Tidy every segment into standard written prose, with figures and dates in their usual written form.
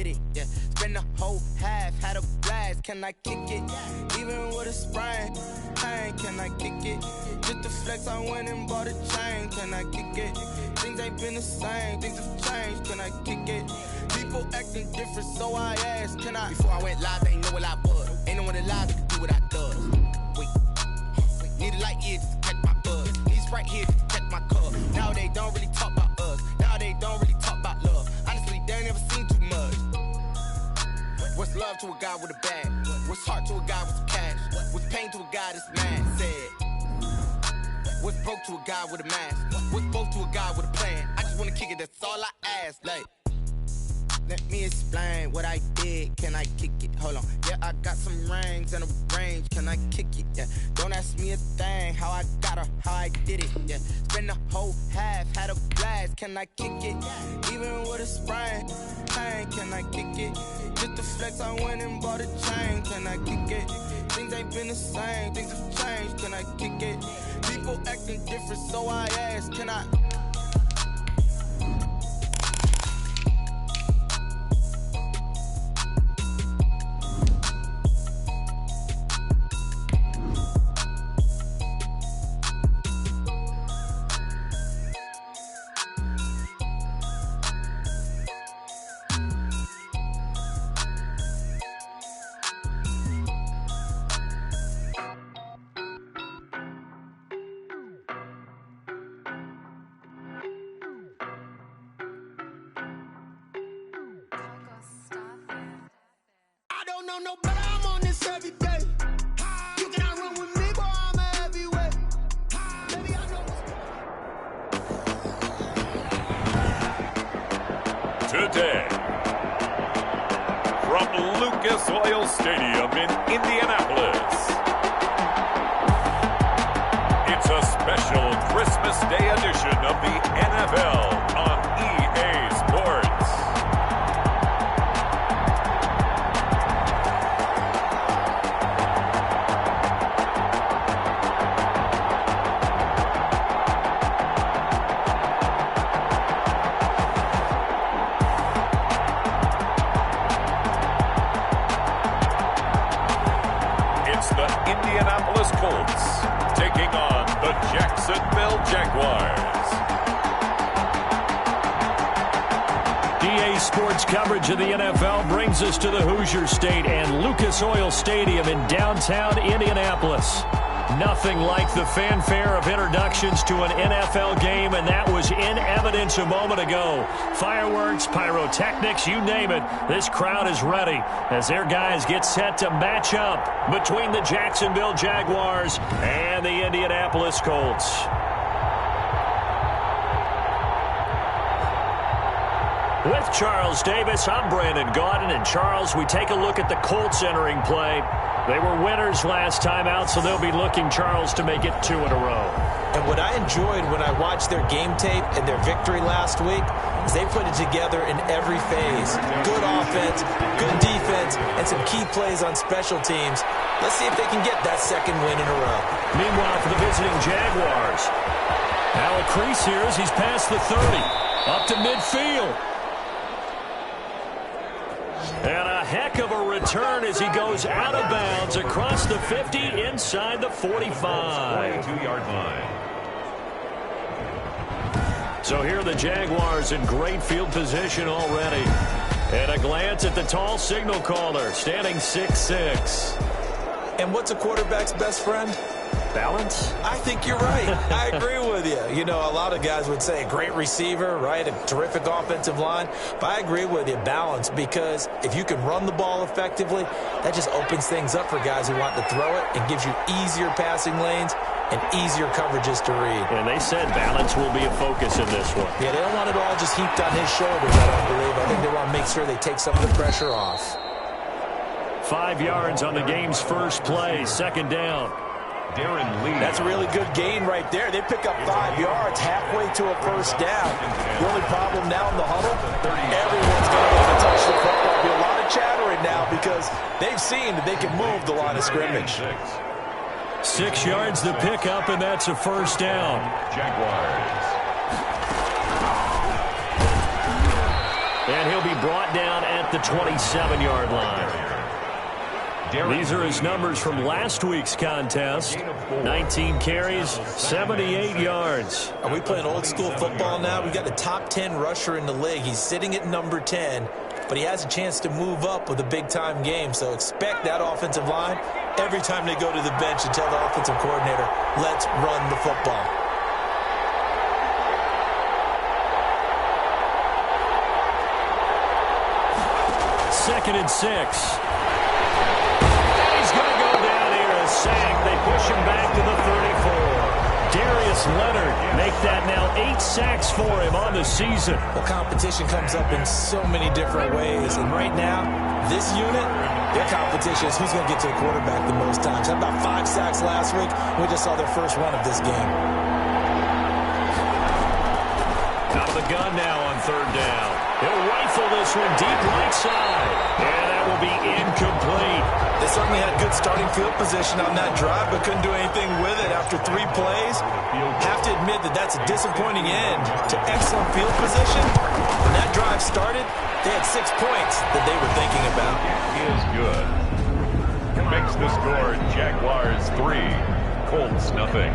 did it, yeah. Spend the whole half, had a blast, can I kick it? Even with a sprain, pain, can I kick it? Just the flex, I went and bought a chain, can I kick it? Things ain't been the same, things have changed, can I kick it? People acting different, so I asked, can I? Before I went live, they ain't know what I was. Ain't no one alive that can do what I does. Wait, need a light year just to catch my buzz. Need right here just to catch my cup. Now they don't really talk about us. Now they don't really talk about love. Honestly, they ain't never seen too much. What's love to a guy with a bag? What's heart to a guy with some cash? What's pain to a guy that's mad? Said. What's broke to a guy with a mask? What's both to a guy with a plan? I just wanna kick it, that's all I ask. Like, let me explain what I did. Can I kick it? Hold on. Yeah, I got some rings and a range. Can I kick it? Yeah. Don't ask me a thing. How I got her, how I did it. Yeah. Spend the whole half, had a blast. Can I kick it? Even with a sprain, pain. Can I kick it? Just the flex, I went and bought a chain. Can I kick it? Things ain't been the same. Things have changed. Can I kick it? People acting different, so I ask. Can I? No, but I'm on this every day. You cannot run with me, boy, I'm a heavyweight. Baby, I know. Today, from Lucas Oil Stadium in Indianapolis, it's a special Christmas Day edition of the NFL on EA Sports. Indianapolis Colts taking on the Jacksonville Jaguars. EA Sports coverage of the NFL brings us to the Hoosier State and Lucas Oil Stadium in downtown Indianapolis. Nothing like the fanfare of introductions to an NFL game, and that was in evidence a moment ago. Fireworks, pyrotechnics, you name it. This crowd is ready as their guys get set to match up between the Jacksonville Jaguars and the Indianapolis Colts. With Charles Davis, I'm Brandon Gaudin. And Charles, we take a look at the Colts entering play. They were winners last time out, so they'll be looking, Charles, to make it 2 in a row. And what I enjoyed when I watched their game tape and their victory last week is they put it together in every phase. Good offense, good defense, and some key plays on special teams. Let's see if they can get that second win in a row. Meanwhile, for the visiting Jaguars, now a crease here as he's past the 30, up to midfield. And a heck of a return as he goes out of bounds across the 50 inside the 45. 22-yard line. So here are the Jaguars in great field position already. And a glance at the tall signal caller, standing 6'6". And what's a quarterback's best friend? Balance? I think you're right. I agree with you. You know, a lot of guys would say a great receiver, right? A terrific offensive line. But I agree with you, balance, because if you can run the ball effectively, that just opens things up for guys who want to throw it and gives you easier passing lanes and easier coverages to read. And they said balance will be a focus in this one. Yeah, they don't want it all just heaped on his shoulders, I don't believe. I think they want to make sure they take some of the pressure off. 5 yards on the game's first play, second down. That's a really good gain right there. They pick up 5 yards halfway to a first down. The only problem now in the huddle, everyone's going to want to touch the football. There'll be a lot of chattering now because they've seen that they can move the line of scrimmage. 6 yards to pick up, and that's a first down. Jaguars. And he'll be brought down at the 27-yard line. These are his numbers from last week's contest. 19 carries, 78 yards. Are we playing old school football now? We've got the top 10 rusher in the league. He's sitting at number 10, but he has a chance to move up with a big-time game. So expect that offensive line every time they go to the bench to tell the offensive coordinator, let's run the football. Second and 6. Sack. They push him back to the 34. Darius Leonard make that now 8 sacks for him on the season. Well, competition comes up in so many different ways. And right now, this unit, their competition is who's going to get to the quarterback the most times. Had about 5 sacks last week. We just saw their first one of this game. Out of the gun now on third down. He'll rifle this one deep right side. And that will be incomplete. They certainly had good starting field position on that drive, but couldn't do anything with it after 3 plays. Have to admit that that's a disappointing end to excellent field position. When that drive started, they had 6 points that they were thinking about. It is good. Makes the score Jaguars 3, Colts nothing.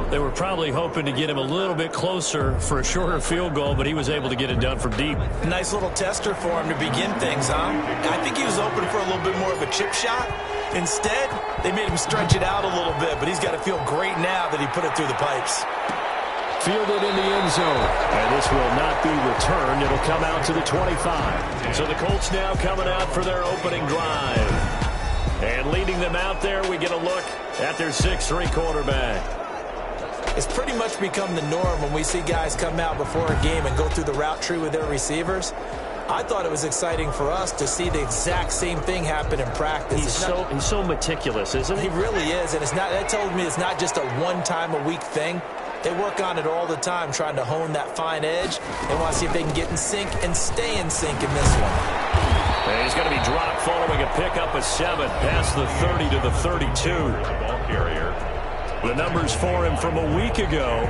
They were probably hoping to get him a little bit closer for a shorter field goal, but he was able to get it done from deep. Nice little tester for him to begin things, huh? I think he was open for a little bit more of a chip shot. Instead, they made him stretch it out a little bit, but he's got to feel great now that he put it through the pipes. Fielded in the end zone. And this will not be returned. It'll come out to the 25. So the Colts now coming out for their opening drive. And leading them out there, we get a look at their 6'3" quarterback. It's pretty much become the norm when we see guys come out before a game and go through the route tree with their receivers. I thought it was exciting for us to see the exact same thing happen in practice. He's so meticulous, isn't he? He really is, and that told me it's not just a one-time-a-week thing. They work on it all the time, trying to hone that fine edge. They want to see if they can get in sync and stay in sync in this one. And he's going to be dropped following a pickup of 7 past the 30 to the 32. Ball carrier. The numbers for him from a week ago,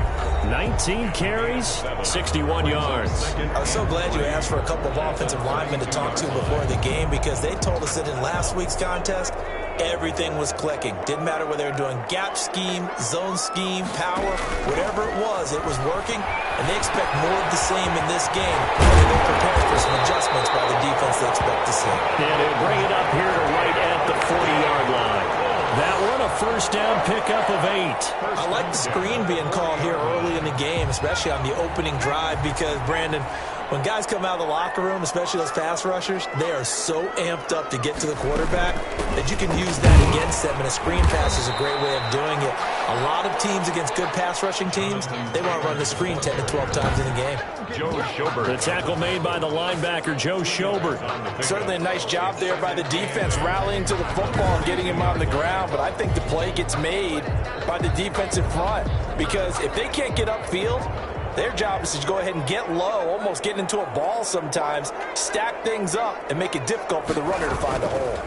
19 carries, 61 yards. I was so glad you asked for a couple of offensive linemen to talk to before the game, because they told us that in last week's contest, everything was clicking. Didn't matter whether they were doing gap scheme, zone scheme, power, whatever it was working, and they expect more of the same in this game. They're prepared for some adjustments by the defense they expect to see. And they'll bring it up here to right at the 40-yard line. That one, a first down pickup of 8. I like the screen being called here early in the game, especially on the opening drive, because, Brandon, when guys come out of the locker room, especially those pass rushers, they are so amped up to get to the quarterback that you can use that against them, and a screen pass is a great way of doing it. A lot of teams against good pass rushing teams, they want to run the screen 10 to 12 times in a game. Joe Schobert. The tackle made by the linebacker, Joe Schobert. Certainly a nice job there by the defense, rallying to the football and getting him on the ground, but I think the play gets made by the defensive front, because if they can't get upfield, their job is to go ahead and get low, almost get into a ball sometimes, stack things up, and make it difficult for the runner to find a hole.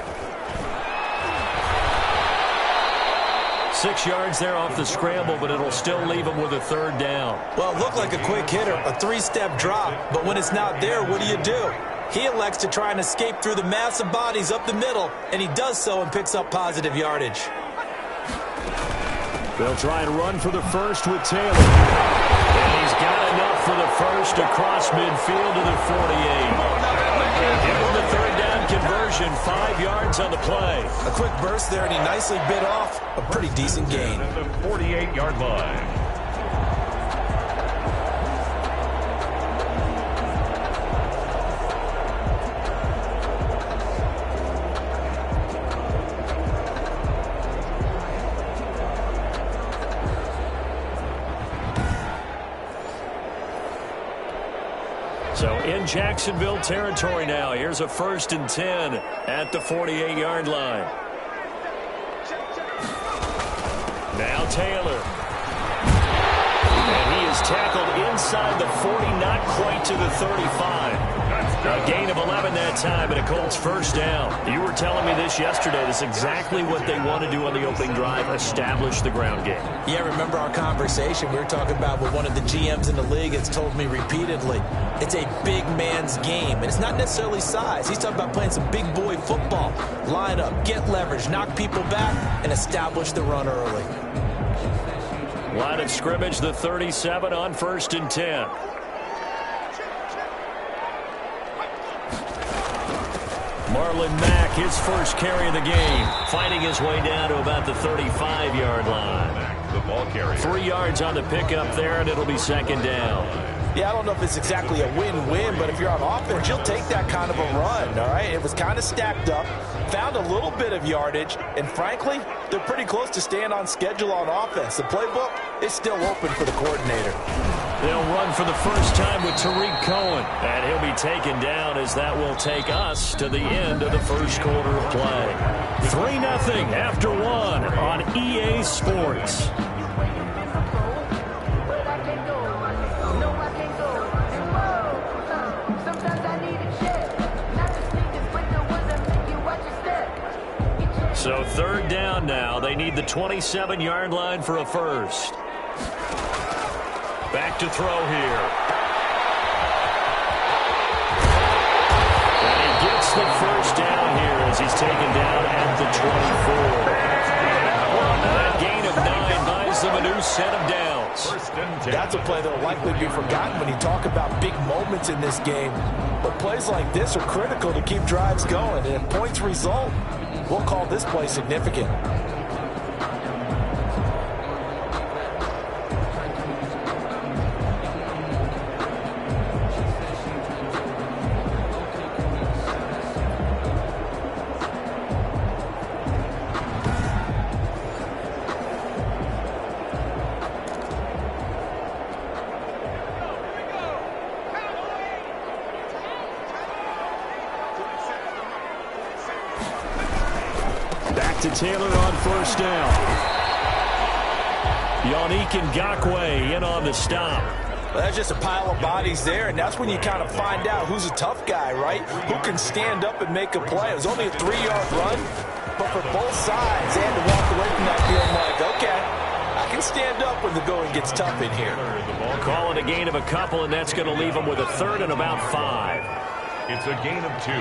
6 yards there off the scramble, but it'll still leave him with a third down. Well, it looked like a quick hitter, a 3-step drop, but when it's not there, what do? He elects to try and escape through the massive bodies up the middle, and he does so and picks up positive yardage. They'll try and run for the first with Taylor. And he's got enough for the first across midfield to the 48. Give him the third down conversion, 5 yards on the play. A quick burst there, and he nicely bit off a pretty decent gain. The 48-yard line. So in Jacksonville territory now. Here's a 1st and 10 at the 48-yard line. Now Taylor. And he is tackled inside the 40, not quite to the 35. A gain of 11 that time and a Colts first down. You were telling me this yesterday. This is exactly what they want to do on the opening drive, establish the ground game. Yeah, remember our conversation? We were talking about what one of the GMs in the league has told me repeatedly. It's a big man's game, and it's not necessarily size. He's talking about playing some big boy football. Line up, get leverage, knock people back, and establish the run early. Line of scrimmage, the 37 on 1st and 10. Marlon Mack, his first carry of the game, finding his way down to about the 35-yard line. The ball carrier. 3 yards on the pickup there, and it'll be 2nd down. Yeah, I don't know if it's exactly a win-win, but if you're on offense, you'll take that kind of a run, all right? It was kind of stacked up, found a little bit of yardage, and frankly, they're pretty close to staying on schedule on offense. The playbook is still open for the coordinator. They'll run for the first time with Tariq Cohen, and he'll be taken down as that will take us to the end of the first quarter of play. 3-0 after 1 on EA Sports. So 3rd down now. They need the 27-yard line for a first. Back to throw here. And he gets the first down here as he's taken down at the 24. That gain of 9 buys them a new set of downs. That's a play that will likely be forgotten when you talk about big moments in this game. But plays like this are critical to keep drives going. And if points result, we'll call this play significant. To Taylor on 1st down. Yannick Ngakoue in on the stop. Well, that's just a pile of bodies there, and that's when you kind of find out who's a tough guy, right? Who can stand up and make a play. It was only a 3-yard run, but for both sides, they had to walk away from that feeling like, okay, I can stand up when the going gets tough in here. Call it a gain of a couple, and that's going to leave them with a 3rd and about 5. It's a gain of 2.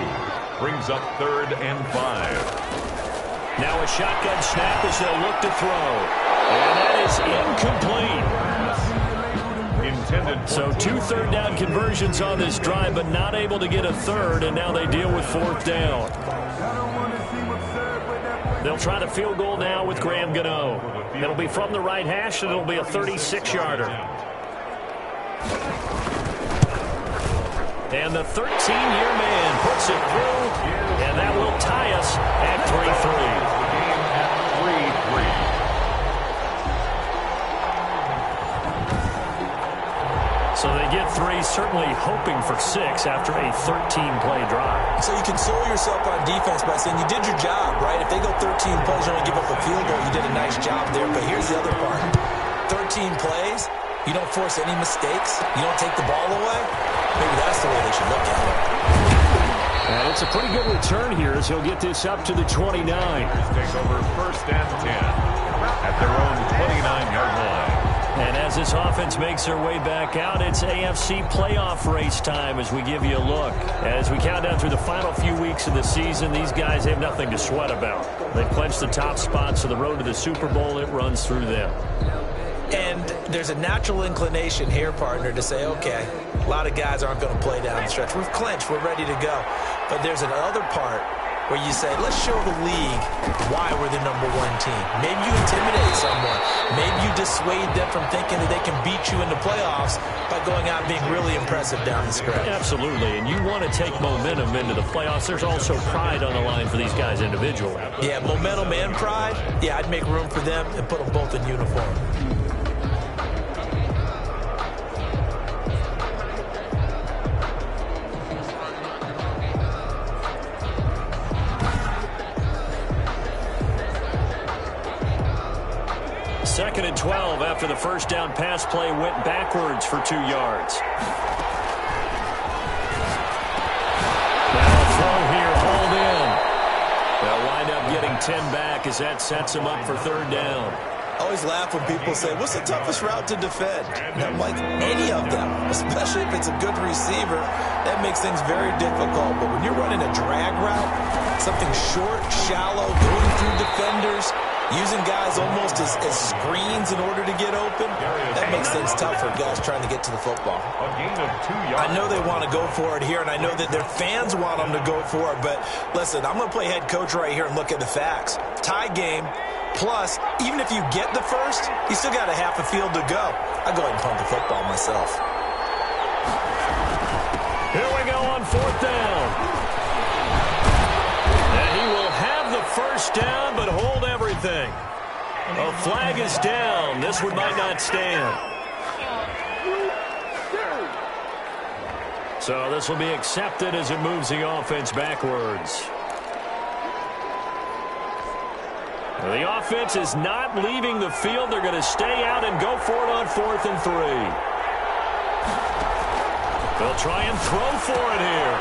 Brings up 3rd and 5. Now a shotgun snap as they'll look to throw. And that is incomplete. Intended. So 2 3rd down conversions on this drive, but not able to get a 3rd, and now they deal with 4th down. They'll try the field goal now with Graham Gano. It'll be from the right hash, and it'll be a 36-yarder. And the 13-year man puts it through, and that will tie us at 3-3. So they get 3, certainly hoping for 6 after a 13-play drive. So you console yourself on defense by saying you did your job, right? If they go 13 plays, you only give up a field goal, you did a nice job there. But here's the other part. 13 plays, you don't force any mistakes, you don't take the ball away. Maybe that's the way they should look at it. And it's a pretty good return here as he'll get this up to the 29. Take over 1st and 10 at their own 29-yard line. And as this offense makes their way back out, it's AFC playoff race time as we give you a look. As we count down through the final few weeks of the season, these guys have nothing to sweat about. They've clinched the top spot, so the road to the Super Bowl, it runs through them. And there's a natural inclination here, partner, to say, okay, a lot of guys aren't going to play down the stretch. We've clinched. We're ready to go. But there's another part where you say, let's show the league why we're the #1 team. Maybe you intimidate someone. Maybe you dissuade them from thinking that they can beat you in the playoffs by going out and being really impressive down the stretch. Absolutely, and you want to take momentum into the playoffs. There's also pride on the line for these guys individually. Yeah, momentum and pride. Yeah, I'd make room for them and put them both in uniform. Second and 12 after the first down pass play went backwards for 2 yards. 10 back as that sets them up for third down. I always laugh when people say, what's the toughest route to defend? And I'm like, any of them, especially if it's a good receiver, that makes things very difficult. But when you're running a drag route, something short, shallow, going through defenders, using guys almost as screens in order to get open, that makes things tough for guys trying to get to the football. I know they want to go for it here, and I know that their fans want them to go for it, but listen, I'm going to play head coach right here and look at the facts. Tie game. Plus, even if you get the first, you still got a half a field to go. I'll go ahead and punt the football myself. Here we go on fourth down. And he will have the first down, but hold everything. A flag is down. This one might not stand. So this will be accepted as it moves the offense backwards. The offense is not leaving the field. They're going to stay out and go for it on 4th and 3. They'll try and throw for it here.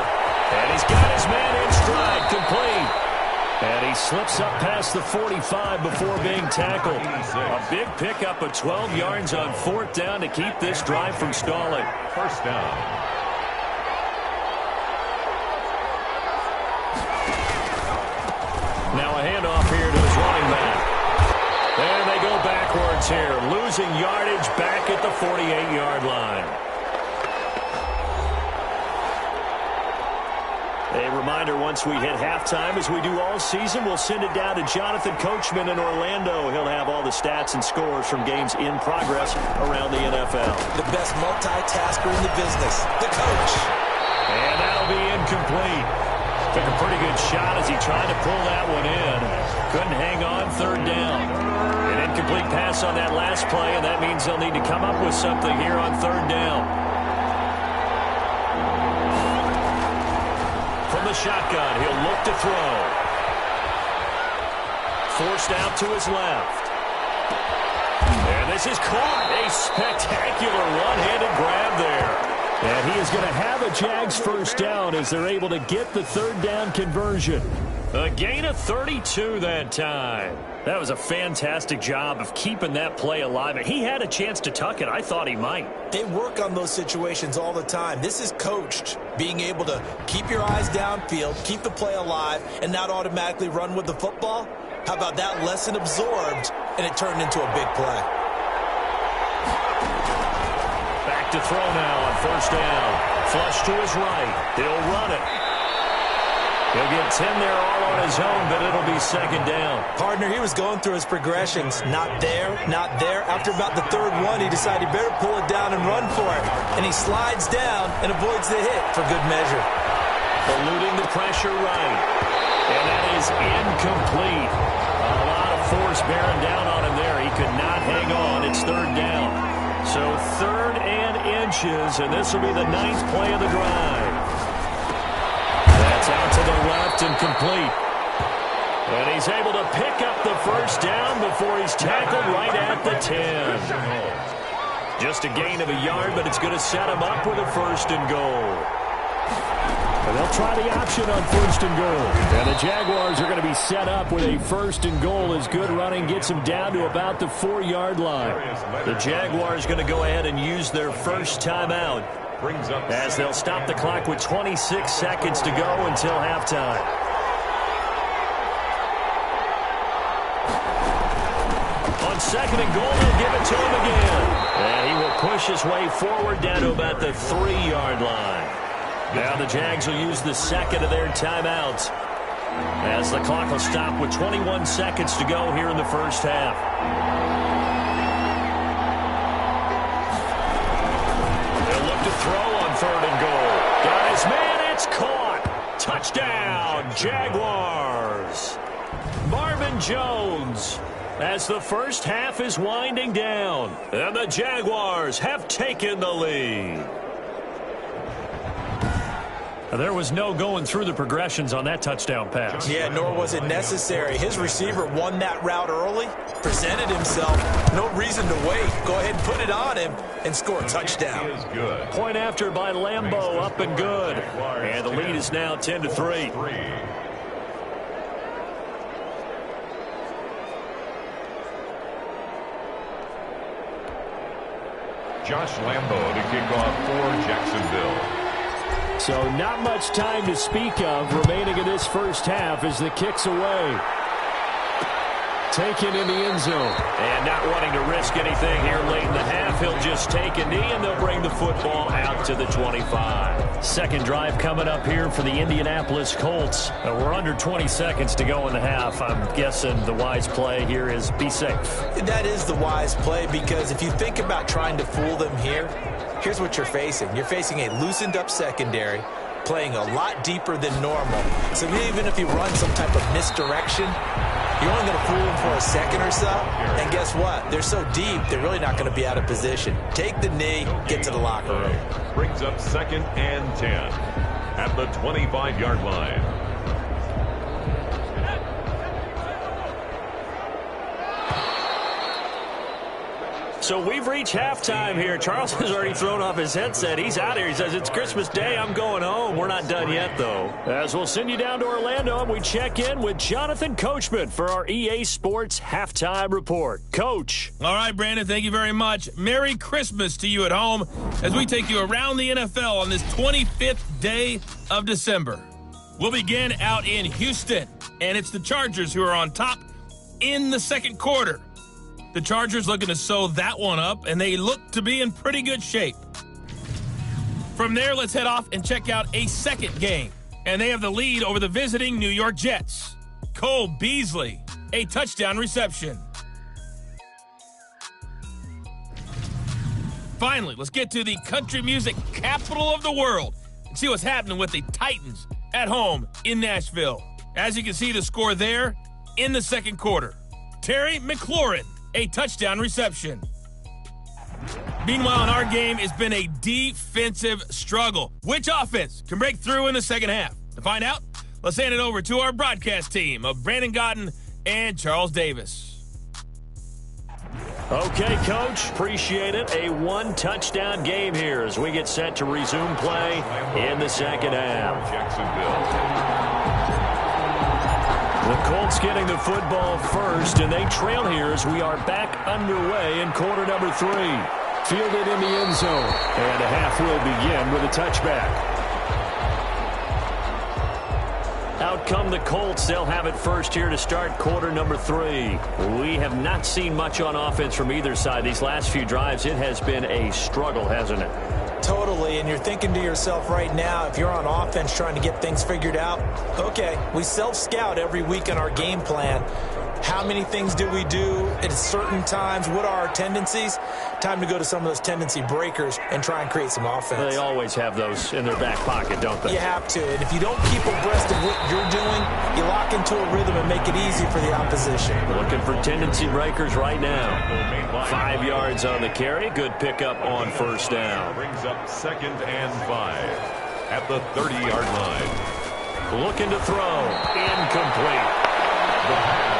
And he's got his man in stride, complete. And he slips up past the 45 before being tackled. A big pickup of 12 yards on 4th down to keep this drive from stalling. First down. Now a handoff here to his running back. And they go backwards here, losing yardage back at the 48-yard line. A reminder, once we hit halftime, as we do all season, we'll send it down to Jonathan Coachman in Orlando. He'll have all the stats and scores from games in progress around the NFL. The best multitasker in the business, the coach. And that'll be incomplete. Took a pretty good shot as he tried to pull that one in. Couldn't hang on, third down. An incomplete pass on that last play, and that means they'll need to come up with something here on third down. From the shotgun, he'll look to throw. Forced out to his left. And this is caught. A spectacular one-handed grab there. And he is going to have a Jags first down as they're able to get the third down conversion. A gain of 32 that time. That was a fantastic job of keeping that play alive. He had a chance to tuck it. I thought he might. They work on those situations all the time. This is coached, being able to keep your eyes downfield, keep the play alive, and not automatically run with the football. How about that lesson absorbed, and it turned into a big play. Back to throw now on first down. Flush to his right. He'll run it. He'll get 10 there all on his own, but it'll be second down. Partner, he was going through his progressions. Not there, not there. After about the third one, he decided he better pull it down and run for it. And he slides down and avoids the hit for good measure. Eluding the pressure right. And that is incomplete. A lot of force bearing down on him there. He could not hang on. It's third down. So 3rd and inches, and this will be the 9th play of the drive. That's out to the left and complete. And he's able to pick up the first down before he's tackled right at the 10. Just a gain of a yard, but it's going to set him up with a 1st and goal. And they'll try the option on 1st and goal. And the Jaguars are going to be set up with a 1st and goal as good running gets them down to about the 4-yard line. The Jaguars going to go ahead and use their first timeout as they'll stop the clock with 26 seconds to go until halftime. On 2nd and goal, they'll give it to him again. And he will push his way forward down to about the 3-yard line. Now the Jags will use the 2nd of their timeouts as the clock will stop with 21 seconds to go here in the first half. They'll look to throw on 3rd and goal. Guys, man, it's caught. Touchdown, Jaguars. Marvin Jones as the first half is winding down. And the Jaguars have taken the lead. There was no going through the progressions on that touchdown pass. Yeah, nor was it necessary. His receiver won that route early, presented himself. No reason to wait. Go ahead and put it on him and score a touchdown. Point after by Lambeau, up and good. And the lead is now 10-3. Josh Lambo to kick off for Jacksonville. So not much time to speak of remaining in this first half as the kick's away. Taken in the end zone. And not wanting to risk anything here late in the half, he'll just take a knee and they'll bring the football out to the 25. Second drive coming up here for the Indianapolis Colts. We're under 20 seconds to go in the half. I'm guessing the wise play here is be safe. That is the wise play, because if you think about trying to fool them here, here's what you're facing. You're facing a loosened up secondary, playing a lot deeper than normal. So even if you run some type of misdirection, you're only going to fool them for a second or so. And guess what? They're so deep, they're really not going to be out of position. Take the knee, get to the locker room. Brings up 2nd and 10 at the 25-yard line. So we've reached halftime here. Charles has already thrown off his headset. He's out here. He says, it's Christmas Day. I'm going home. We're not done yet, though. As we'll send you down to Orlando, and we check in with Jonathan Coachman for our EA Sports Halftime Report. Coach. All right, Brandon, thank you very much. Merry Christmas to you at home as we take you around the NFL on this 25th day of December. We'll begin out in Houston, and it's the Chargers who are on top in the second quarter. The Chargers looking to sew that one up, and they look to be in pretty good shape. From there, let's head off and check out a second game. And they have the lead over the visiting New York Jets. Cole Beasley, a touchdown reception. Finally, let's get to the country music capital of the world and see what's happening with the Titans at home in Nashville. As you can see, the score there in the second quarter. Terry McLaurin, a touchdown reception. Meanwhile, in our game, it's been a defensive struggle. Which offense can break through in the second half? To find out, let's hand it over to our broadcast team of Brandon Gotten and Charles Davis. Okay, Coach, appreciate it. A one-touchdown game here as we get set to resume play in the second half. Jacksonville. The Colts getting the football first, and they trail here as we are back underway in quarter number 3. Fielded in the end zone, and a half will begin with a touchback. Out come the Colts. They'll have it first here to start quarter number 3. We have not seen much on offense from either side. These last few drives, it has been a struggle, hasn't it? Totally, and you're thinking to yourself right now, if you're on offense trying to get things figured out, okay, we self-scout every week in our game plan. How many things do we do at certain times? What are our tendencies? Time to go to some of those tendency breakers and try and create some offense. They always have those in their back pocket, don't they? You have to, and if you don't keep abreast of what you're doing, you lock into a rhythm and make it easy for the opposition. Looking for tendency breakers right now. 5 yards on the carry. Good pickup on first down. Brings up 2nd and 5 at the 30-yard line. Looking to throw. Incomplete.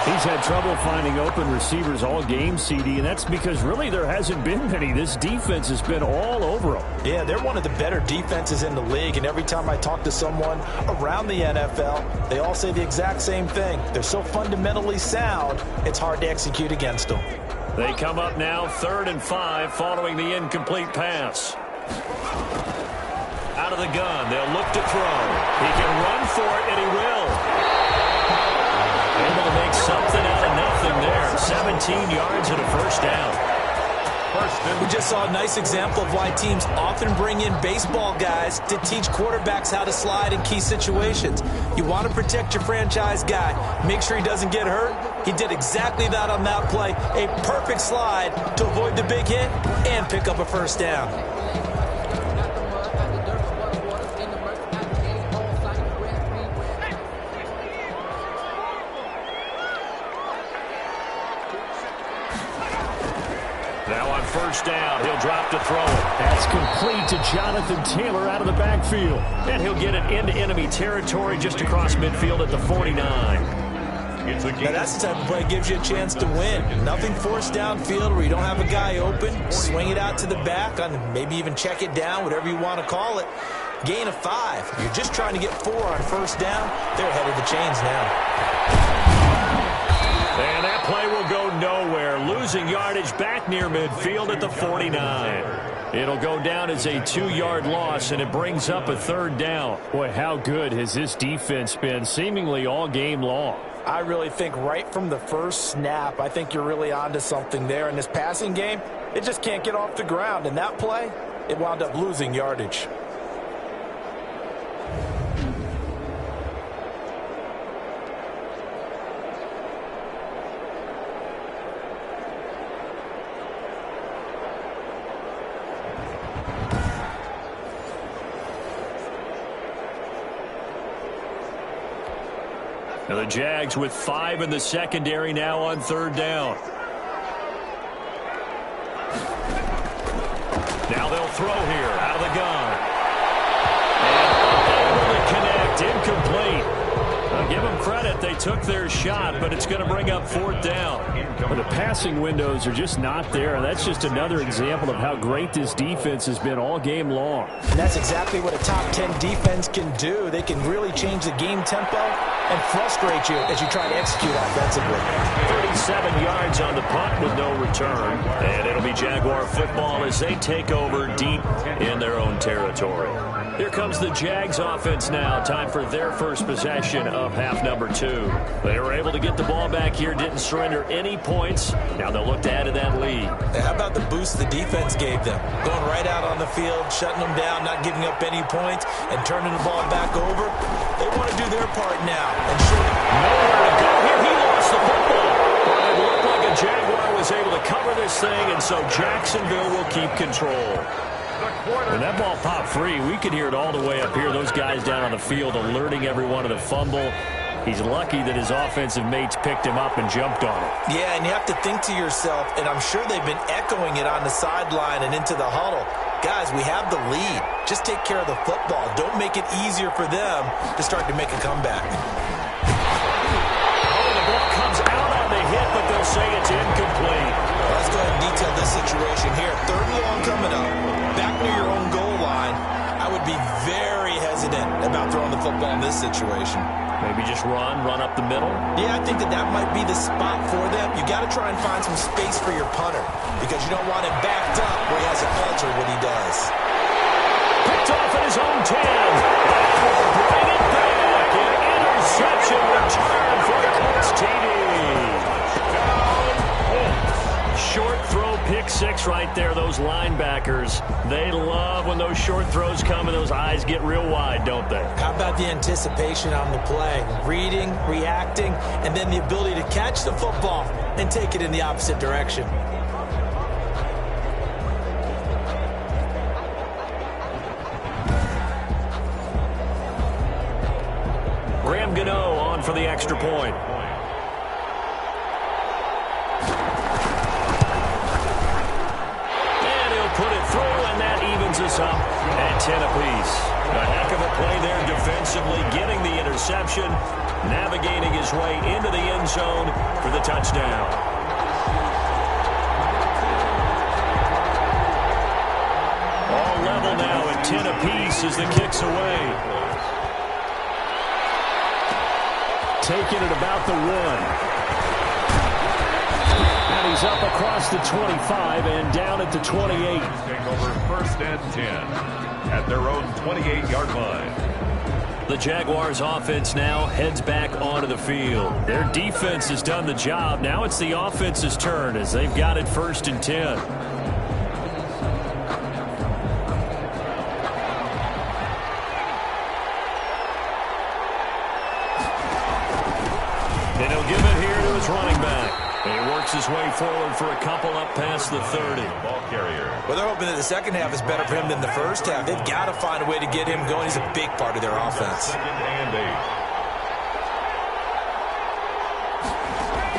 He's had trouble finding open receivers all game, CD, and that's because really there hasn't been many. This defense has been all over them. Yeah, they're one of the better defenses in the league, and every time I talk to someone around the NFL, they all say the exact same thing. They're so fundamentally sound, it's hard to execute against them. They come up now 3rd and 5 following the incomplete pass. Out of the gun, they'll look to throw. He can run for it, and he will. Able to make something out of nothing there. 17 yards and a first down. We just saw a nice example of why teams often bring in baseball guys to teach quarterbacks how to slide in key situations. You want to protect your franchise guy. Make sure he doesn't get hurt. He did exactly that on that play. A perfect slide to avoid the big hit and pick up a first down. Now on first down, he'll drop to throw it. That's complete to Jonathan Taylor out of the backfield. And he'll get it into enemy territory just across midfield at the 49. Now that's the type of play that gives you a chance to win. Nothing forced downfield where you don't have a guy open. Swing it out to the back, on maybe even check it down, whatever you want to call it. Gain of 5. You're just trying to get 4 on first down. They're ahead of the chains now. And that play will go nowhere. Losing yardage back near midfield at the 49. It'll go down as a 2-yard loss, and it brings up a 3rd down. Boy, how good has this defense been seemingly all game long? I really think right from the first snap, I think you're really onto something there. In this passing game, it just can't get off the ground. And that play, it wound up losing yardage. Now the Jags with 5 in the secondary now on 3rd down. Now they'll throw here out of the gun. And able to connect, incomplete. Now give them credit, they took their shot, but it's going to bring up 4th down. But the passing windows are just not there, and that's just another example of how great this defense has been all game long. And that's exactly what a top 10 defense can do. They can really change the game tempo and frustrate you as you try to execute offensively. 37 yards on the punt with no return. And it'll be Jaguar football as they take over deep in their own territory. Here comes the Jags offense now. Time for their first possession of half number 2. They were able to get the ball back here, didn't surrender any points. Now they'll look to add to that lead. How about the boost the defense gave them? Going right out on the field, shutting them down, not giving up any points, and turning the ball back over. They want to do their part now. And nowhere to go here. He lost the football. Well, it looked like a Jaguar was able to cover this thing, and so Jacksonville will keep control. When that ball popped free, we could hear it all the way up here. Those guys down on the field alerting everyone of the fumble. He's lucky that his offensive mates picked him up and jumped on it. Yeah, and you have to think to yourself, and I'm sure they've been echoing it on the sideline and into the huddle. Guys, we have the lead. Just take care of the football. Don't make it easier for them to start to make a comeback. Oh, the ball comes out on the hit, but they'll say it's incomplete. Well, let's go ahead and detail this situation here. 3rd and long coming up. Back near your own goal line. I would be very hesitant about throwing the football in this situation. Maybe just run up the middle? Yeah, I think that might be the spot for them. You got to try and find some space for your punter because you don't want him backed up where he has to alter what he does. Picked off at his own 10. Bring it back. An interception return for the Colts TD. Short throw, pick 6 right there. Those linebackers, they love when those short throws come and those eyes get real wide, don't they? How about the anticipation on the play? Reading, reacting, and then the ability to catch the football and take it in the opposite direction. Graham Gano on for the extra point. Put it through, and that evens us up at 10 apiece. A heck of a play there defensively, getting the interception, navigating his way into the end zone for the touchdown. All level now at 10 apiece as the kick's away. Taking it about the 1. He's up across the 25 and down at the 28. Take over 1st and 10 at their own 28-yard line. The Jaguars offense now heads back onto the field. Their defense has done the job. Now it's the offense's turn as they've got it 1st and 10. And he'll give it here to his running back. And he works his way forward for a couple up past the 30. Ball carrier. Well, they're hoping that the second half is better for him than the first half. They've got to find a way to get him going. He's a big part of their offense. 2nd and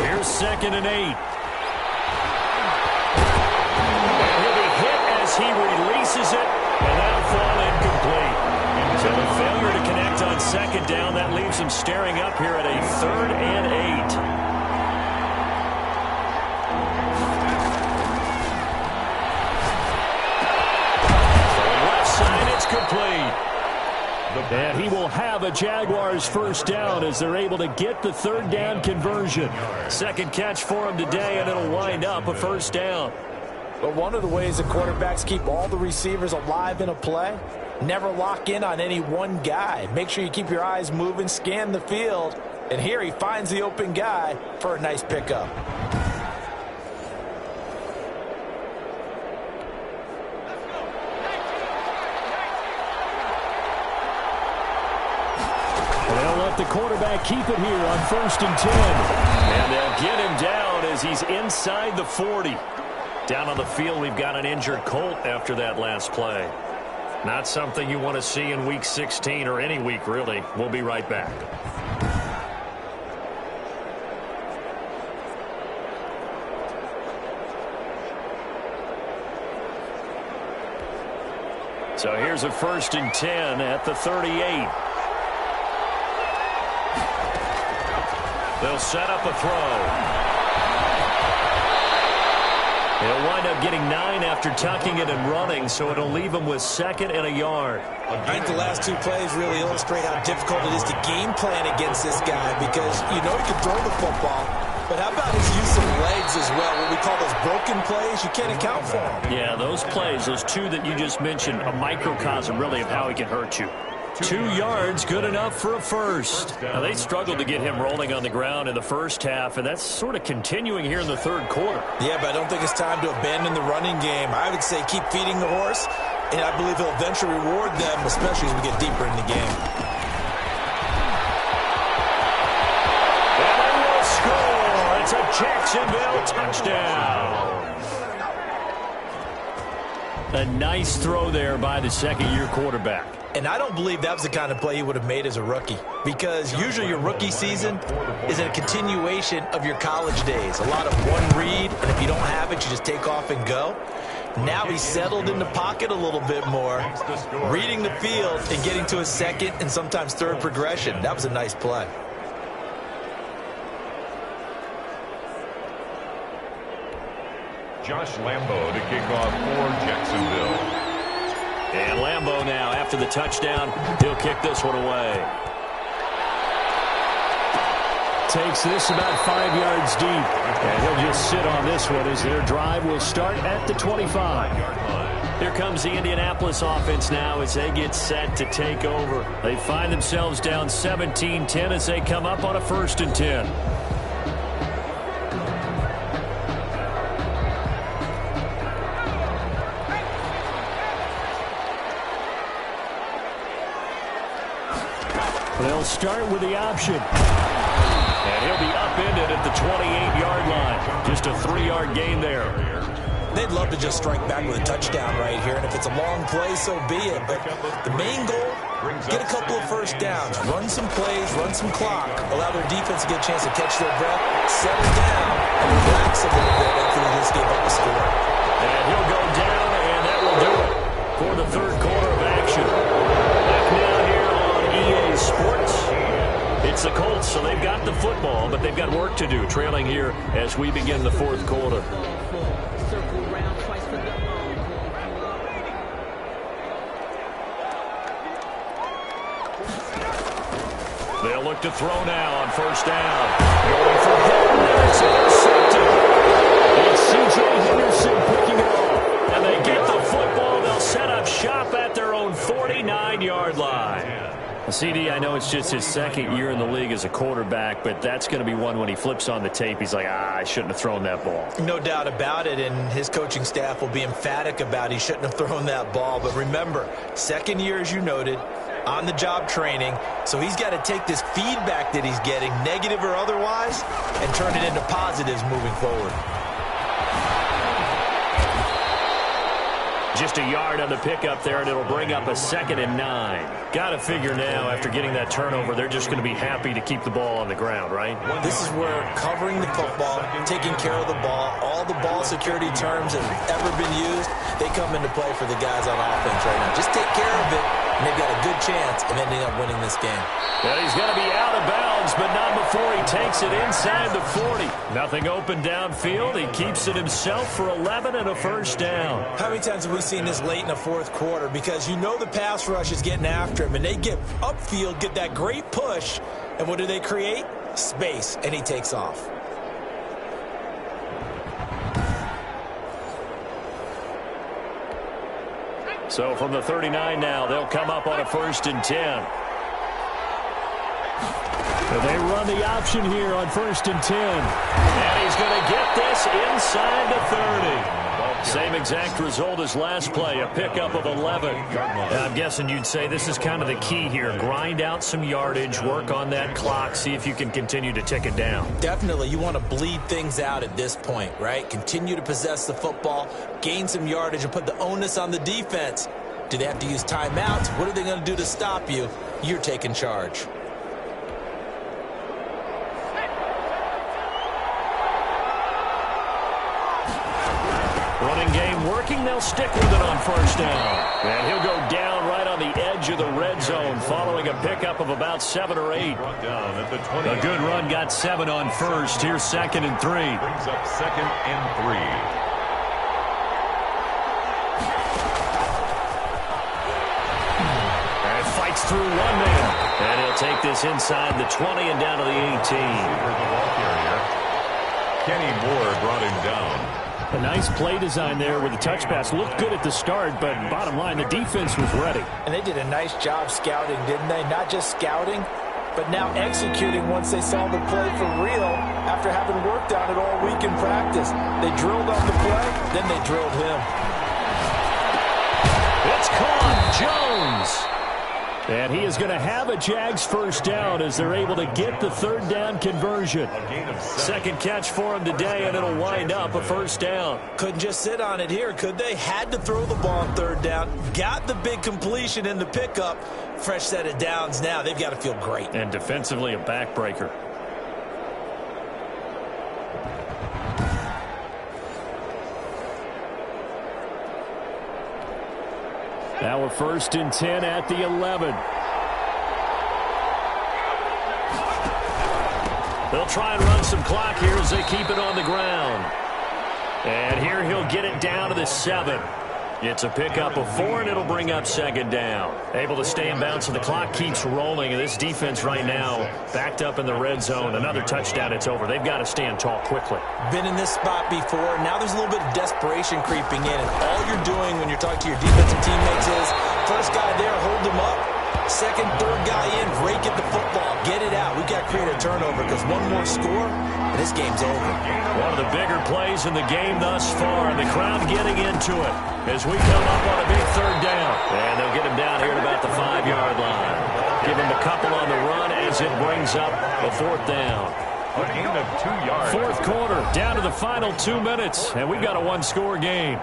8. Here's 2nd and 8. And he'll be hit as he releases it, and that'll fall incomplete. So a failure to connect on 2nd down. That leaves him staring up here at a 3rd and 8. Complete. And he will have a Jaguars 1st down as they're able to get the 3rd down conversion. 2nd catch for him today, and it'll wind up a 1st down. But one of the ways that quarterbacks keep all the receivers alive in a play, never lock in on any one guy. Make sure you keep your eyes moving, scan the field. And here he finds the open guy for a nice pickup. They'll let the quarterback keep it here on 1st and 10. And they'll get him down as he's inside the 40. Down on the field, we've got an injured Colt after that last play. Not something you want to see in Week 16 or any week, really. We'll be right back. So here's a 1st and 10 at the 38. They'll set up a throw. He'll wind up getting 9 after tucking it and running, so it'll leave him with 2nd and a yard. I think the last 2 plays really illustrate how difficult it is to game plan against this guy because you know he can throw the football, but how about his use of legs as well? What we call those broken plays, you can't account for them. Yeah, those plays, those 2 that you just mentioned, a microcosm really of how he can hurt you. 2 yards, good enough for a first. Now, they struggled to get him rolling on the ground in the first half, and that's sort of continuing here in the third quarter. Yeah, but I don't think it's time to abandon the running game. I would say keep feeding the horse, and I believe he'll eventually reward them, especially as we get deeper in the game. And they will score. It's a Jacksonville touchdown. A nice throw there by the second-year quarterback. And I don't believe that was the kind of play he would have made as a rookie because usually your rookie season is a continuation of your college days. A lot of one read, and if you don't have it, you just take off and go. Now he's settled in the pocket a little bit more, reading the field and getting to a second and sometimes third progression. That was a nice play. Josh Lambo to kick off for Jacksonville. And Lambo now, after the touchdown, he'll kick this one away. Takes this about 5 yards deep. And he'll just sit on this one as their drive will start at the 25. Here comes the Indianapolis offense now as they get set to take over. They find themselves down 17-10 as they come up on a 1st and 10. They'll start with the option. And he'll be upended at the 28-yard line. Just a 3-yard gain there. They'd love to just strike back with a touchdown right here, and if it's a long play, so be it. But the main goal, get a couple of first downs, run some plays, run some clock, allow their defense to get a chance to catch their breath, settle down, and relax a little bit after they just gave up the score. And he'll go down, and that will do it for the third quarter of action. Back now here on EA Sports. It's the Colts, so they've got the football, but they've got work to do, trailing here as we begin the fourth quarter. They'll look to throw now on first down. Going for him, and it's intercepted. It's C.J. Henderson picking it off. And they get the football. They'll set up shop at their own 49-yard line. CD, I know it's just his second year in the league as a quarterback, but that's going to be one when he flips on the tape. He's like, I shouldn't have thrown that ball. No doubt about it, and his coaching staff will be emphatic about he shouldn't have thrown that ball. But remember, second year, as you noted, on-the-job training, so he's got to take this feedback that he's getting, negative or otherwise, and turn it into positives moving forward. Just a yard on the pickup there, and it'll bring up a 2nd and 9. Got to figure now, after getting that turnover, they're just going to be happy to keep the ball on the ground, right? This is where covering the football, taking care of the ball, all the ball security terms that have ever been used, they come into play for the guys on offense right now. Just take care of it, and they've got a good chance of ending up winning this game. Well, he's going to be out of bounds, but not before he takes it inside the 40. Nothing open downfield. He keeps it himself for 11 and a first down. How many times have we seen this late in the fourth quarter? Because you know the pass rush is getting after him, and they get upfield, get that great push, and what do they create? Space, and he takes off. So from the 39 now, they'll come up on a 1st and 10. They run the option here on 1st and 10. And he's going to get this inside the 30. Same exact result as last play, a pickup of 11. I'm guessing you'd say this is kind of the key here. Grind out some yardage, work on that clock, see if you can continue to tick it down. Definitely. You want to bleed things out at this point, right? Continue to possess the football, gain some yardage, and put the onus on the defense. Do they have to use timeouts? What are they going to do to stop you? You're taking charge. Running game working. They'll stick with it on 1st down. And he'll go down right on the edge of the red zone following a pickup of about 7 or 8. A good run got 7 on 1st. Here's 2nd and 3. Brings up 2nd and 3. Fights through one man. And he'll take this inside the 20 and down to the 18. The ball carrier. Kenny Moore brought him down. A nice play design there with the touch pass. Looked good at the start, but bottom line, the defense was ready. And they did a nice job scouting, didn't they? Not just scouting, but now executing once they saw the play for real after having worked on it all week in practice. They drilled on the play, then they drilled him. It's caught. Jones. And he is going to have a Jags 1st down as they're able to get the 3rd down conversion. 2nd catch for him today, and it'll wind up a 1st down. Couldn't just sit on it here, could they? Had to throw the ball on 3rd down. Got the big completion in the pickup. Fresh set of downs now. They've got to feel great. And defensively, a backbreaker. Now a 1st and 10 at the 11. They'll try and run some clock here as they keep it on the ground. And here he'll get it down to the 7. It's a pickup of 4, and it'll bring up 2nd down. Able to stay in bounds, and the clock keeps rolling. And this defense right now backed up in the red zone. Another touchdown, it's over. They've got to stand tall quickly. Been in this spot before. Now there's a little bit of desperation creeping in. And all you're doing when you're talking to your defensive teammates is, first guy there, hold him up. 2nd, 3rd guy in, rake at the football. Get it out. We've got to create a turnover because one more score, and this game's over. One of the bigger plays in the game thus far, and the crowd getting into it as we come up on a big 3rd down. And they'll get him down here at about the 5-yard line. Give him a couple on the run as it brings up a 4th down. A gain of 2 yards. 4th quarter, down to the final 2 minutes, and we've got a 1-score game.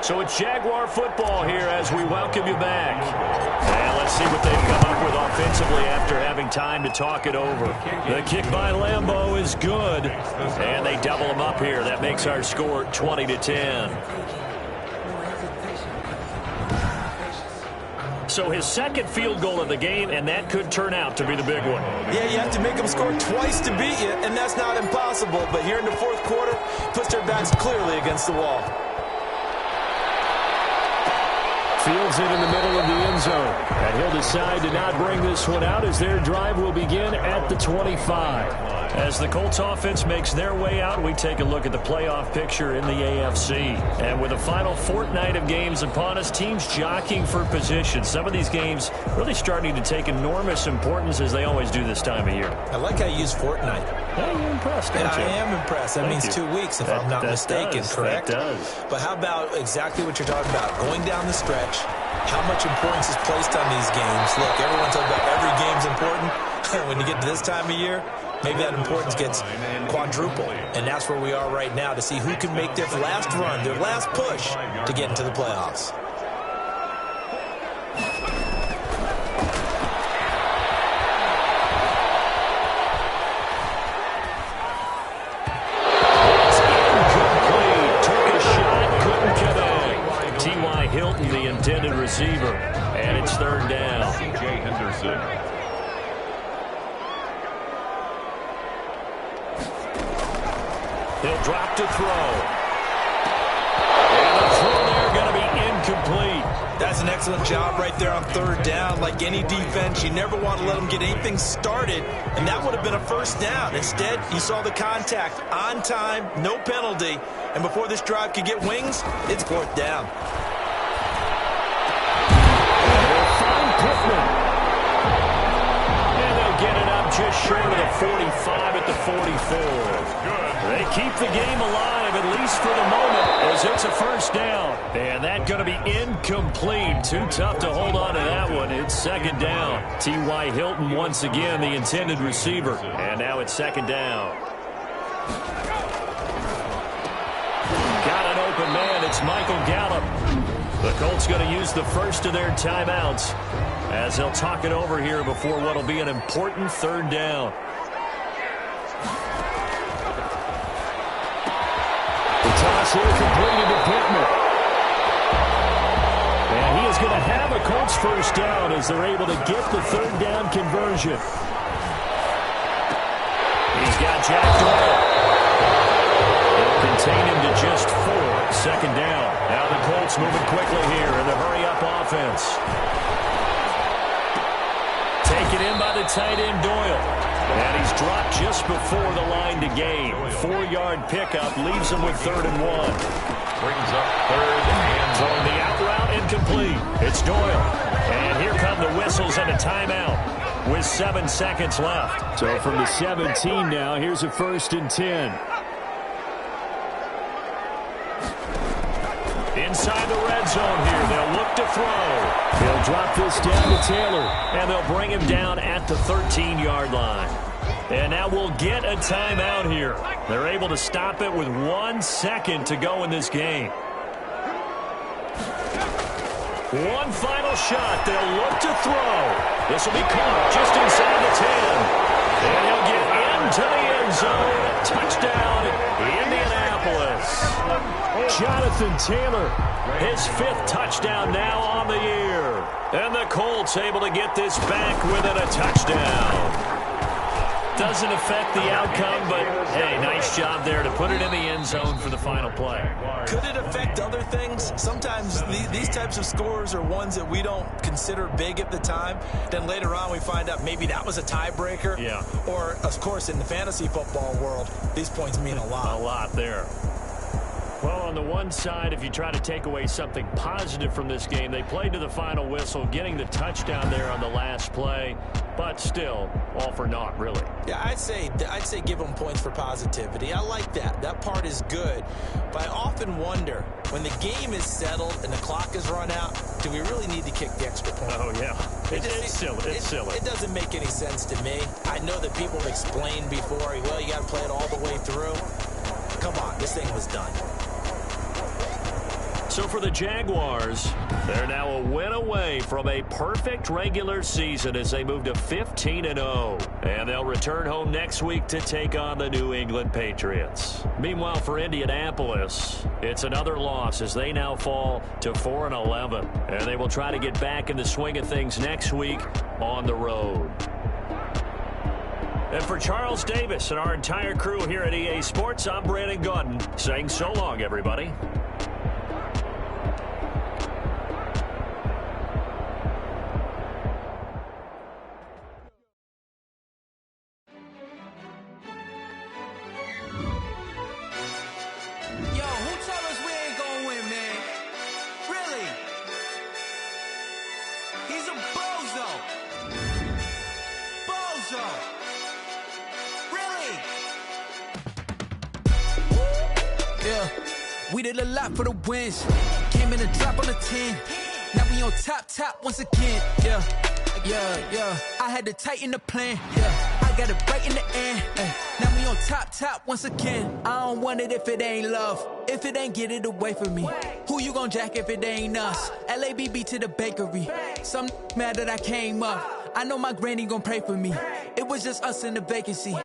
So it's Jaguar football here as we welcome you back. And let's see what they've come up with offensively after having time to talk it over. The kick by Lambeau is good, and they double him up here. That makes our score 20-10. So his 2nd field goal of the game, and that could turn out to be the big one. Yeah, you have to make them score twice to beat you, and that's not impossible. But here in the 4th quarter, puts their backs clearly against the wall. Fields it in the middle of the end zone. And he'll decide to not bring this one out as their drive will begin at the 25. As the Colts offense makes their way out, we take a look at the playoff picture in the AFC. And with the final fortnight of games upon us, teams jockeying for position. Some of these games really starting to take enormous importance as they always do this time of year. I like how you use fortnight. Yeah, you're impressed, and aren't you? I am impressed. That means 2 weeks, if I'm not mistaken, correct? That does. But how about exactly what you're talking about? Going down the stretch, how much importance is placed on these games? Look, everyone's talking about every game's important. When you get to this time of year, maybe that importance gets quadruple. And that's where we are right now to see who can make their last run, their last push to get into the playoffs. Hilton, the intended receiver, and it's 3rd down. C.J. Henderson. He'll drop to throw. And the throw there going to be incomplete. That's an excellent job right there on third down. Like any defense, you never want to let them get anything started, and that would have been a first down. Instead, you saw the contact on time, no penalty, and before this drive could get wings, it's fourth down. And they'll get it up just short of the 45 at the 44. They keep the game alive, at least for the moment, as it's a first down. And that's going to be incomplete. Too tough to hold on to that one. It's second down. T.Y. Hilton once again, the intended receiver. And now it's second down. Got an open man. It's Michael Gallup. The Colts going to use the first of their timeouts as they'll talk it over here before what will be an important third down. The toss here completed to Pittman. And he is going to have a Colts first down as they're able to get the third down conversion. He's got Jack Doyle. They'll contain him to just 4. Second down. Now the Colts moving quickly here in the hurry-up offense. Taken in by the tight end Doyle. And he's dropped just before the line to gain. 4-yard pickup leaves him with 3rd and 1. Brings up third and On the out route, incomplete. It's Doyle. And here come the whistles and a timeout with 7 seconds left. So from the 17 now, here's a 1st and 10. Inside the red zone here. They'll look to throw. They'll drop this down to Taylor. And they'll bring him down at the 13-yard line. And now we'll get a timeout here. They're able to stop it with 1 second to go in this game. One final shot. They'll look to throw. This will be caught just inside the 10. And he'll get into the end zone. Touchdown, Indianapolis. Jonathan Taylor, his 5th touchdown now on the year. And the Colts able to get this back within a touchdown. Doesn't affect the outcome, but, hey, nice job there to put it in the end zone for the final play. Could it affect other things? Sometimes these types of scores are ones that we don't consider big at the time. Then later on we find out maybe that was a tiebreaker. Yeah. Or, of course, in the fantasy football world, these points mean a lot. A lot there. Well, on the one side, if you try to take away something positive from this game, they played to the final whistle, getting the touchdown there on the last play, but still, all for naught, really. Yeah, I'd say give them points for positivity. I like that. That part is good. But I often wonder, when the game is settled and the clock is run out, do we really need to kick the extra point? Oh, yeah. It's silly. It's silly. It doesn't make any sense to me. I know that people have explained before, well, you got to play it all the way through. Come on, this thing was done. So for the Jaguars, they're now a win away from a perfect regular season as they move to 15-0. And they'll return home next week to take on the New England Patriots. Meanwhile, for Indianapolis, it's another loss as they now fall to 4-11. And they will try to get back in the swing of things next week on the road. And for Charles Davis and our entire crew here at EA Sports, I'm Brandon Gaudin saying so long, everybody. We did a lot for the wins. Came in a drop on the 10. Now we on top once again. Yeah. I had to tighten the plan. Yeah. I got it right in the end. Now we on top once again. I don't want it if it ain't love. If it ain't, get it away from me. Who you gon' jack if it ain't us? LABB to the bakery. Some mad that I came up. I know my granny gon' pray for me. It was just us in the vacancy.